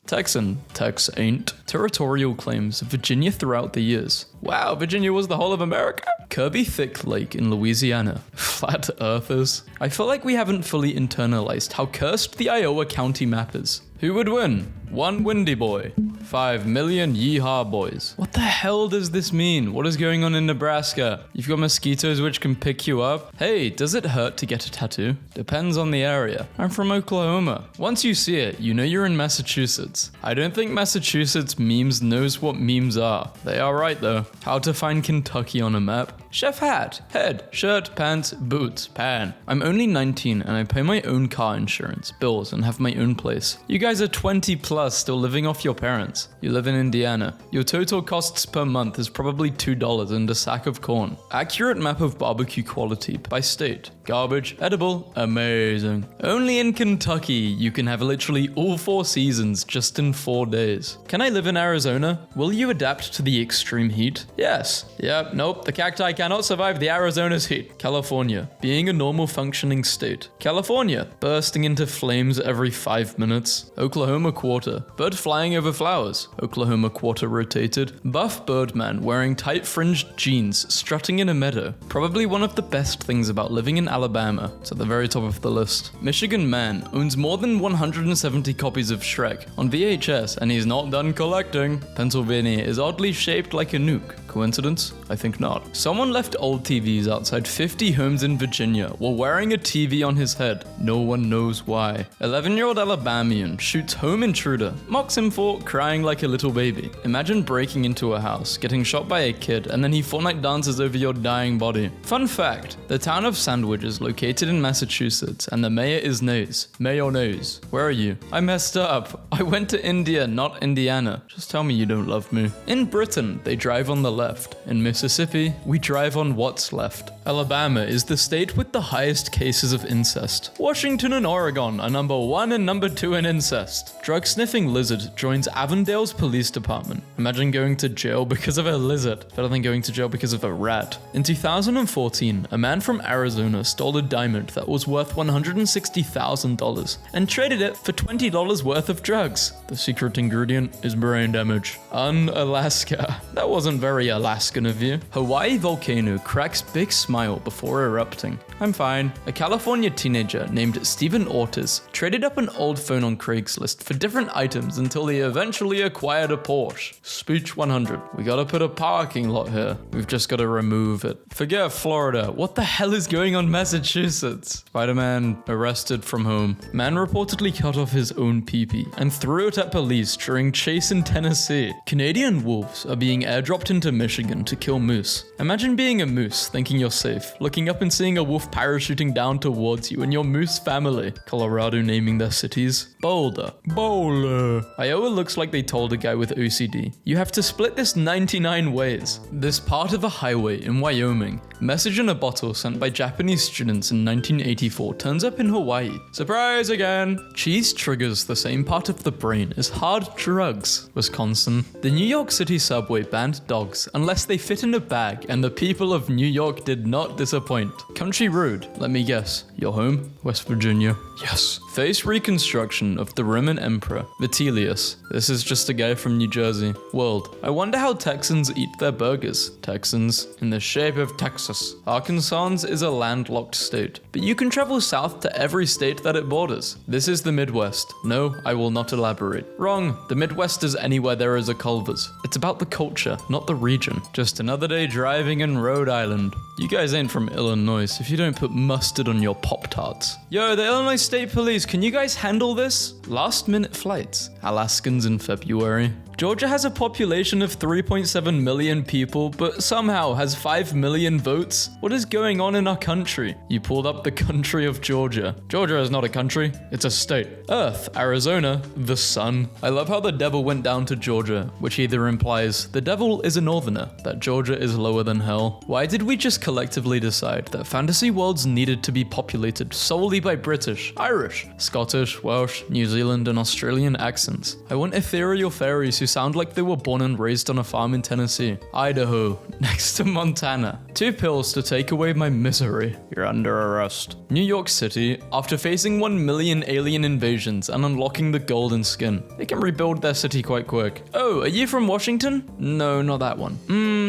Texan, Tex ain't. Territorial claims of Virginia throughout the years. Wow, Virginia was the whole of America? Kirby Thick Lake in Louisiana. Flat earthers. I feel like we haven't fully internalized how cursed the Iowa County map is. Who would win? One windy boy. 5 million yeehaw boys. What the hell does this mean? What is going on in Nebraska? You've got mosquitoes which can pick you up? Hey, does it hurt to get a tattoo? Depends on the area. I'm from Oklahoma. Once you see it, you know you're in Massachusetts. I don't think Massachusetts memes knows what memes are. They are right though. How to find Kentucky on a map? Chef hat, head, shirt, pants, boots, pan. I'm only 19 and I pay my own car insurance, bills, and have my own place. You guys are 20 plus still living off your parents. You live in Indiana. Your total costs per month is probably $2 and a sack of corn. Accurate map of barbecue quality by state. Garbage, edible, amazing. Only in Kentucky you can have literally all 4 seasons just in 4 days. Can I live in Arizona? Will you adapt to the extreme heat? Yes. Yep, nope, the cacti cannot survive the Arizona's heat. California, being a normal functioning state. California, bursting into flames every 5 minutes. Oklahoma quarter, bird flying over flowers. Oklahoma quarter rotated. Buff birdman wearing tight fringed jeans strutting in a meadow. Probably one of the best things about living in Alabama. It's at the very top of the list. Michigan man owns more than 170 copies of Shrek on VHS and he's not done collecting. Pennsylvania is oddly shaped like a nuke. Coincidence? I think not. Someone left old TVs outside 50 homes in Virginia while wearing a TV on his head. No one knows why. 11-year-old Alabamian shoots home intruder, mocks him for crying like a little baby. Imagine breaking into a house, getting shot by a kid, and then he Fortnite dances over your dying body. Fun fact, the town of Sandwich is located in Massachusetts and the mayor is Nose. Mayonnaise. Where are you? I messed up. I went to India, not Indiana. Just tell me you don't love me. In Britain, they drive on the left. In Mississippi, we drive on what's left. Alabama is the state with the highest cases of incest. Washington and Oregon are number 1 and number 2 in incest. Drug-sniffing lizard joins Avondale's police department. Imagine going to jail because of a lizard, better than going to jail because of a rat. In 2014, a man from Arizona stole a diamond that was worth $160,000 and traded it for $20 worth of drugs. The secret ingredient is brain damage. Alaska. That wasn't very Alaskan of you. Hawaii volcano cracks big smile before erupting. I'm fine. A California teenager named Stephen Ortiz traded up an old phone on Craigslist for different items until he eventually acquired a Porsche. Speech 100. We gotta put a parking lot here. We've just gotta remove it. Forget Florida. What the hell is going on Massachusetts? Spider-Man arrested from home. Man reportedly cut off his own pee-pee and threw it at police during chase in Tennessee. Canadian wolves are being airdropped into Michigan to kill moose. Imagine being a moose, thinking you're safe, looking up and seeing a wolf parachuting down towards you and your moose family. Colorado naming their cities. Boulder. Bowler. Iowa looks like they told a guy with OCD, you have to split this 99 ways. This part of a highway in Wyoming. Message in a bottle sent by Japanese students in 1984 turns up in Hawaii. Surprise again. Cheese triggers the same part of the brain as hard drugs. Wisconsin. The New York City subway banned dogs unless they fit in a bag, and the people of New York did not disappoint. Country road. Let me guess. Your home? West Virginia. Yes. Face reconstruction of the Roman Emperor, Vitellius. This is just a guy from New Jersey. World. I wonder how Texans eat their burgers. Texans. In the shape of Texas. Arkansas is a landlocked state, but you can travel south to every state that it borders. This is the Midwest. No, I will not elaborate. Wrong. The Midwest is anywhere there is a Culver's. It's about the culture, not the region. Just another day driving in Rhode Island. You guys ain't from Illinois if you don't put mustard on your Pop-Tarts. Yo, the Illinois State Police, can you guys handle this? Last minute flights. Alaskans in February. Georgia has a population of 3.7 million people, but somehow has 5 million votes. What is going on in our country? You pulled up the country of Georgia. Georgia is not a country, it's a state. Earth, Arizona, the sun. I love how the devil went down to Georgia, which either implies the devil is a northerner, that Georgia is lower than hell. Why did we just collectively decide that fantasy worlds needed to be populated solely by British, Irish, Scottish, Welsh, New Zealand, and Australian accents. I want ethereal fairies who sound like they were born and raised on a farm in Tennessee. Idaho, next to Montana. 2 pills to take away my misery. You're under arrest. New York City, after facing 1 million alien invasions and unlocking the golden skin. They can rebuild their city quite quick. Oh, are you from Washington? No, not that one.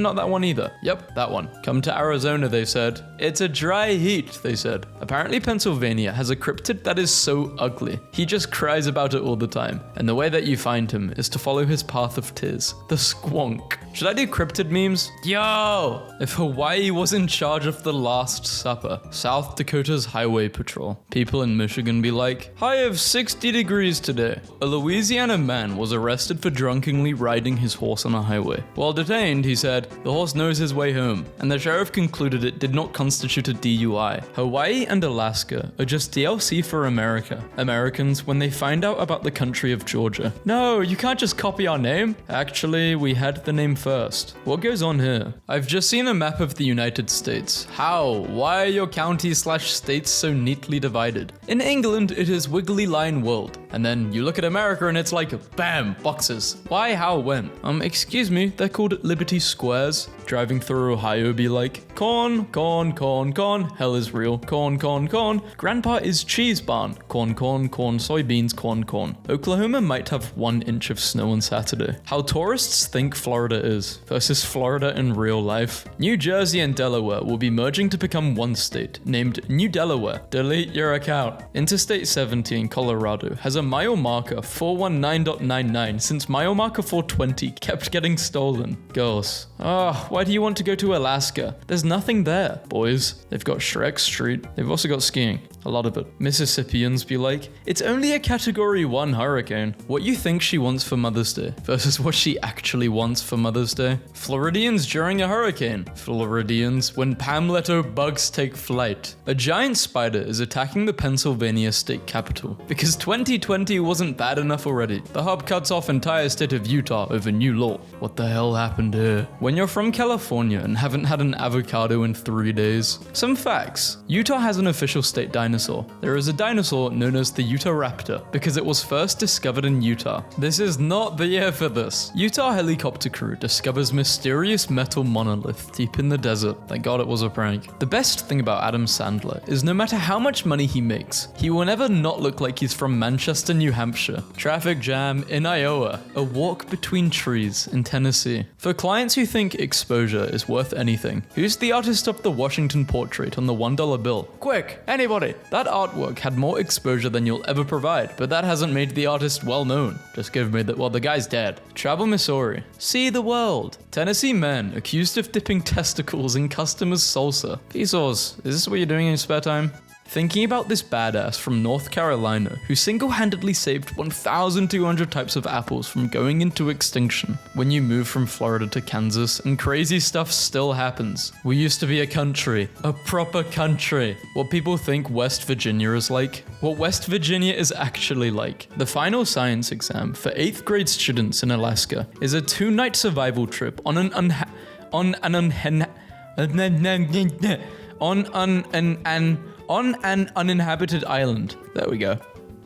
Not that one either. Yep, that one. Come to Arizona, they said. It's a dry heat, they said. Apparently Pennsylvania has a cryptid that is so ugly. He just cries about it all the time. And the way that you find him is to follow his path of tears. The squonk. Should I do cryptid memes? Yo! If Hawaii was in charge of the Last Supper, South Dakota's highway patrol, people in Michigan be like, high of 60 degrees today. A Louisiana man was arrested for drunkenly riding his horse on a highway. While detained, he said, the horse knows his way home, and the sheriff concluded it did not constitute a DUI. Hawaii and Alaska are just DLC for America. Americans, when they find out about the country of Georgia. No, you can't just copy our name. Actually, we had the name first. What goes on here? I've just seen a map of the United States. How? Why are your counties/states so neatly divided? In England, it is wiggly line world. And then you look at America and it's like, bam, boxes. Why, how, when? Excuse me, they're called Liberty Squares. Driving through Ohio be like, corn, corn, corn, corn, hell is real, corn, corn, corn. Grandpa is cheese barn, corn, corn, corn, soybeans, corn, corn. Oklahoma might have 1 inch of snow on Saturday. How tourists think Florida is versus Florida in real life. New Jersey and Delaware will be merging to become one state, named New Delaware. Delete your account. Interstate 70 in Colorado has a mile marker 419.99 since mile marker 420 kept getting stolen. Girls, why do you want to go to Alaska? There's nothing there. Boys, they've got Shrek Street. They've also got skiing. A lot of it. Mississippians be like, it's only a category 1 hurricane. What you think she wants for Mother's Day versus what she actually wants for Mother's Day. Floridians during a hurricane. Floridians when Pam Leto bugs take flight. A giant spider is attacking the Pennsylvania state capitol because 2020 wasn't bad enough already. The hub cuts off entire state of Utah over new law. What the hell happened here? When you're from California and haven't had an avocado in 3 days. Some facts. Utah has an official state dinosaur. There is a dinosaur known as the Utahraptor because it was first discovered in Utah. This is not the year for this. Utah helicopter crew discovers mysterious metal monolith deep in the desert. Thank God it was a prank. The best thing about Adam Sandler is no matter how much money he makes, he will never not look like he's from Manchester, New Hampshire. Traffic jam in Iowa. A walk between trees in Tennessee. For clients who think exposure is worth anything, who's the artist of the Washington portrait on the $1 bill? Quick, anybody! That artwork had more exposure than you'll ever provide, but that hasn't made the artist well known. Just give me that, well, the guy's dead. Travel Missouri. See the world. Tennessee man accused of dipping testicles in customers' salsa. Pesos, is this what you're doing in your spare time? Thinking about this badass from North Carolina who single-handedly saved 1,200 types of apples from going into extinction. When you move from Florida to Kansas and crazy stuff still happens. We used to be a country, a proper country. What people think West Virginia is like, what West Virginia is actually like. The final science exam for 8th grade students in Alaska is a 2-night survival trip on an uninhabited island. There we go.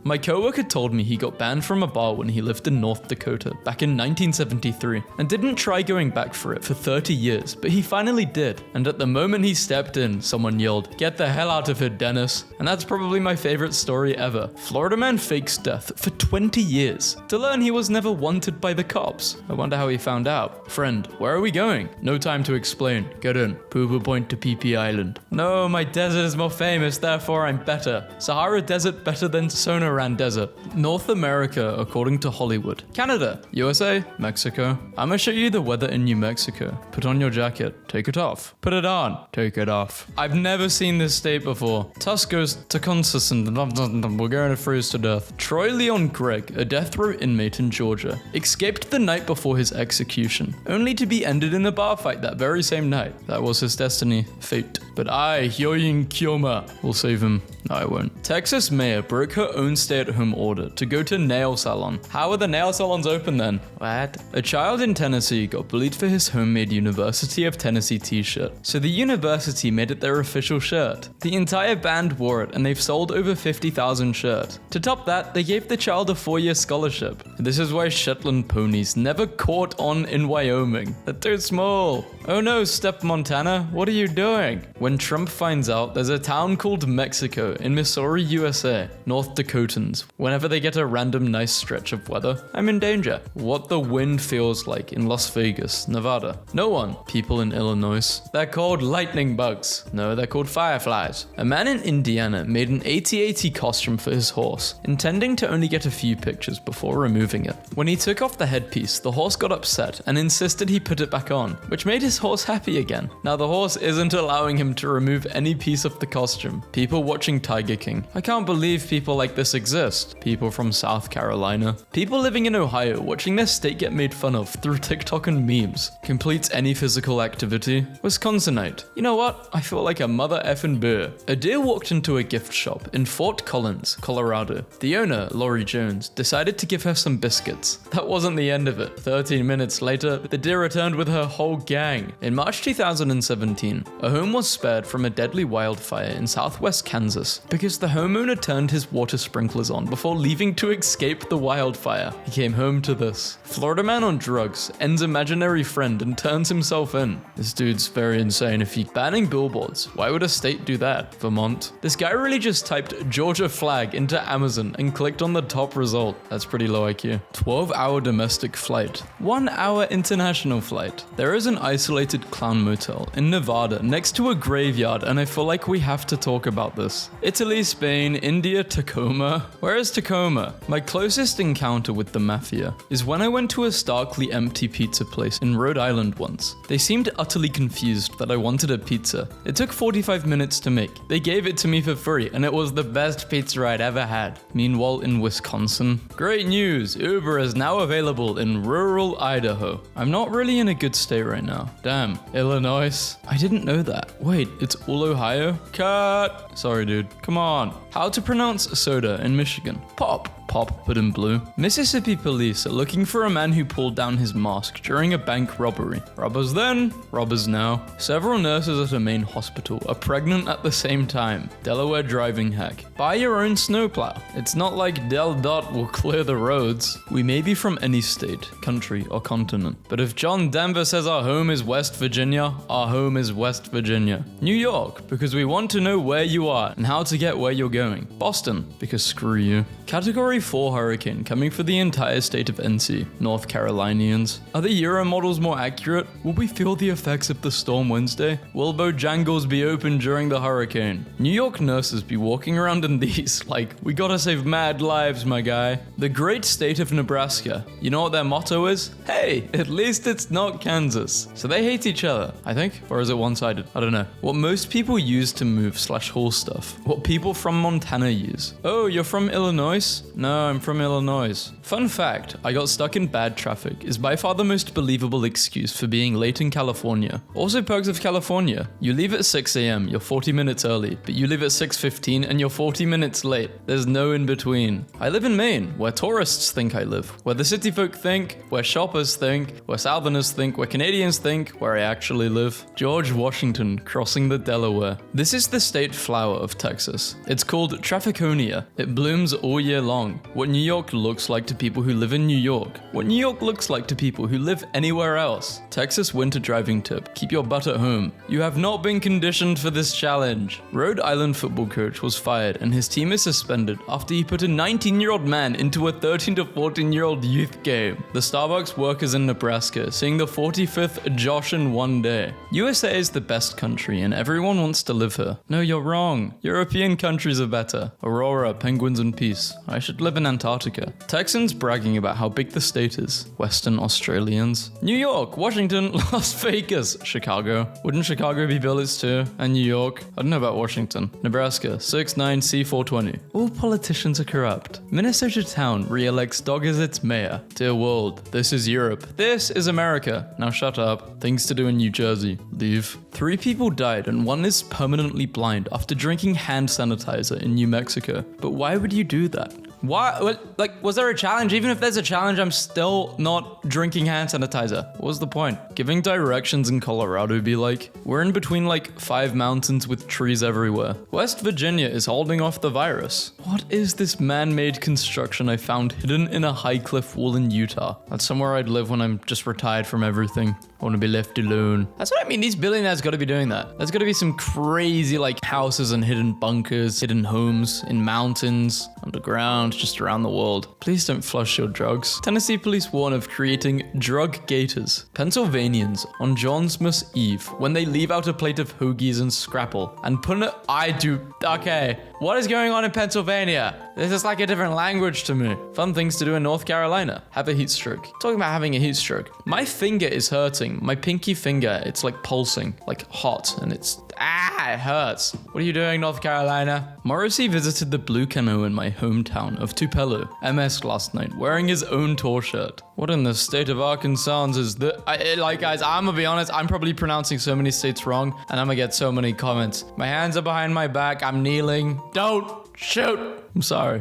My coworker told me he got banned from a bar when he lived in North Dakota back in 1973 and didn't try going back for it for 30 years, but he finally did. And at the moment he stepped in, someone yelled, "Get the hell out of here, Dennis." And that's probably my favorite story ever. Florida man fakes death for 20 years to learn he was never wanted by the cops. I wonder how he found out. Friend, where are we going? No time to explain. Get in. Poo-poo point to PP Island. No, my desert is more famous, therefore I'm better. Sahara Desert better than Sonoran Desert. North America, according to Hollywood. Canada, USA, Mexico. I'ma show you the weather in New Mexico. Put on your jacket. Take it off. Put it on. Take it off. I've never seen this state before. Tusk goes to consistent. We're going to freeze to death. Troy Leon Gregg, a death row inmate in Georgia, escaped the night before his execution, only to be ended in a bar fight that very same night. That was his destiny. Fate. but I, Hyoyin Kyoma, will save him. No, I won't. Texas mayor broke her own stay-at-home order to go to nail salon. How are the nail salons open then? What? A child in Tennessee got bullied for his homemade University of Tennessee t-shirt, so the university made it their official shirt. The entire band wore it, and they've sold over 50,000 shirts. To top that, they gave the child a 4-year scholarship. This is why Shetland ponies never caught on in Wyoming. They're too small. Oh no, Step Montana, what are you doing? When Trump finds out there's a town called Mexico in Missouri, USA, North Dakotans, whenever they get a random nice stretch of weather, I'm in danger. What the wind feels like in Las Vegas, Nevada. No one. People in Illinois. They're called lightning bugs. No, they're called fireflies. A man in Indiana made an AT-AT costume for his horse, intending to only get a few pictures before removing it. When he took off the headpiece, the horse got upset and insisted he put it back on, which made his horse happy again. Now the horse isn't allowing him to remove any piece of the costume. People watching Tiger King. I can't believe people like this exist. People from South Carolina. People living in Ohio watching their state get made fun of through TikTok and memes. Completes any physical activity. Wisconsinite. You know what? I feel like a mother effing bear. A deer walked into a gift shop in Fort Collins, Colorado. The owner, Lori Jones, decided to give her some biscuits. That wasn't the end of it. 13 minutes later, the deer returned with her whole gang. In March 2017, a home was spared from a deadly wildfire in southwest Kansas because the homeowner turned his water sprinklers on before leaving to escape the wildfire. He came home to this. Florida man on drugs ends imaginary friend and turns himself in. This dude's very insane. If he banning billboards, why would a state do that? Vermont. This guy really just typed Georgia flag into Amazon and clicked on the top result. That's pretty low IQ. 12-hour domestic flight. 1-hour international flight. There is an isolated clown motel in Nevada next to a graveyard, and I feel like we have to talk about this. Italy, Spain, India, Tacoma. Where is Tacoma? My closest encounter with the mafia is when I went to a starkly empty pizza place in Rhode Island once. They seemed utterly confused that I wanted a pizza. It took 45 minutes to make. They gave it to me for free, and it was the best pizza I'd ever had. Meanwhile, in Wisconsin, great news! Uber is now available in rural Idaho. I'm not really in a good state right now. Damn. Illinois. I didn't know that. Wait, it's all Ohio? Cut! Sorry, dude. Come on. How to pronounce soda in Michigan? Pop. Pop, but in blue. Mississippi police are looking for a man who pulled down his mask during a bank robbery. Robbers then, robbers now. Several nurses at a Maine hospital are pregnant at the same time. Delaware driving hack. Buy your own snowplow. It's not like Del Dot will clear the roads. We may be from any state, country, or continent, but if John Denver says our home is West Virginia, our home is West Virginia. New York, because we want to know where you are and how to get where you're going. Boston, because screw you. Category 4 hurricane coming for the entire state of NC. North Carolinians. Are the Euro models more accurate? Will we feel the effects of the storm Wednesday? Will Bojangles be open during the hurricane? New York nurses be walking around in these like, we gotta save mad lives, my guy. The great state of Nebraska. You know what their motto is? Hey, at least it's not Kansas. So they hate each other, I think? Or is it one-sided? I don't know. What most people use to move/haul stuff. What people from Montana use. Oh, you're from Illinois? No, I'm from Illinois. Fun fact, I got stuck in bad traffic is by far the most believable excuse for being late in California. Also perks of California. You leave at 6 a.m., you're 40 minutes early, but you leave at 6:15 and you're 40 minutes late. There's no in between. I live in Maine, where tourists think I live, where the city folk think, where shoppers think, where Southerners think, where Canadians think, where I actually live. George Washington crossing the Delaware. This is the state flower of Texas. It's called Trafficonia. It blooms all year long. What New York looks like to people who live in New York. What New York looks like to people who live anywhere else. Texas winter driving tip. Keep your butt at home. You have not been conditioned for this challenge. Rhode Island football coach was fired and his team is suspended after he put a 19-year-old man into a 13 to 14-year-old youth game. The Starbucks workers in Nebraska seeing the 45th Josh in one day. USA is the best country and everyone wants to live here. No, you're wrong. European countries are better. Aurora, penguins and peace. I should live live in Antarctica. Texans bragging about how big the state is. Western Australians. New York, Washington, Las Vegas, Chicago. Wouldn't Chicago be Billis too? And New York? I don't know about Washington. Nebraska, 69C420. All politicians are corrupt. Minnesota town re-elects dog as its mayor. Dear world, this is Europe. This is America. Now shut up. Things to do in New Jersey. Leave. 3 people died and 1 is permanently blind after drinking hand sanitizer in New Mexico. But why would you do that? Why? Like, was there a challenge? Even if there's a challenge, I'm still not drinking hand sanitizer. What was the point? Giving directions in Colorado be like? We're in between like 5 mountains with trees everywhere. West Virginia is holding off the virus. What is this man-made construction I found hidden in a high cliff wall in Utah? That's somewhere I'd live when I'm just retired from everything. I want to be left alone. That's what I mean. These billionaires got to be doing that. There's got to be some crazy like houses and hidden bunkers, hidden homes in mountains, underground, just around the world. Please don't flush your drugs. Tennessee police warn of creating drug gators. Pennsylvanians on Johnsmas Eve when they leave out a plate of hoagies and scrapple and put it. Okay. What is going on in Pennsylvania? This is like a different language to me. Fun things to do in North Carolina. Have a heat stroke. Talking about having a heat stroke. My finger is hurting. My pinky finger, it's like pulsing, like hot, and it hurts. What are you doing, North Carolina? Morrissey visited the Blue Canoe in my hometown of Tupelo, MS last night, wearing his own tour shirt. What in the state of Arkansas is the... guys, I'm gonna be honest, I'm probably pronouncing so many states wrong, and I'm gonna get so many comments. My hands are behind my back, I'm kneeling. Don't shoot! I'm sorry.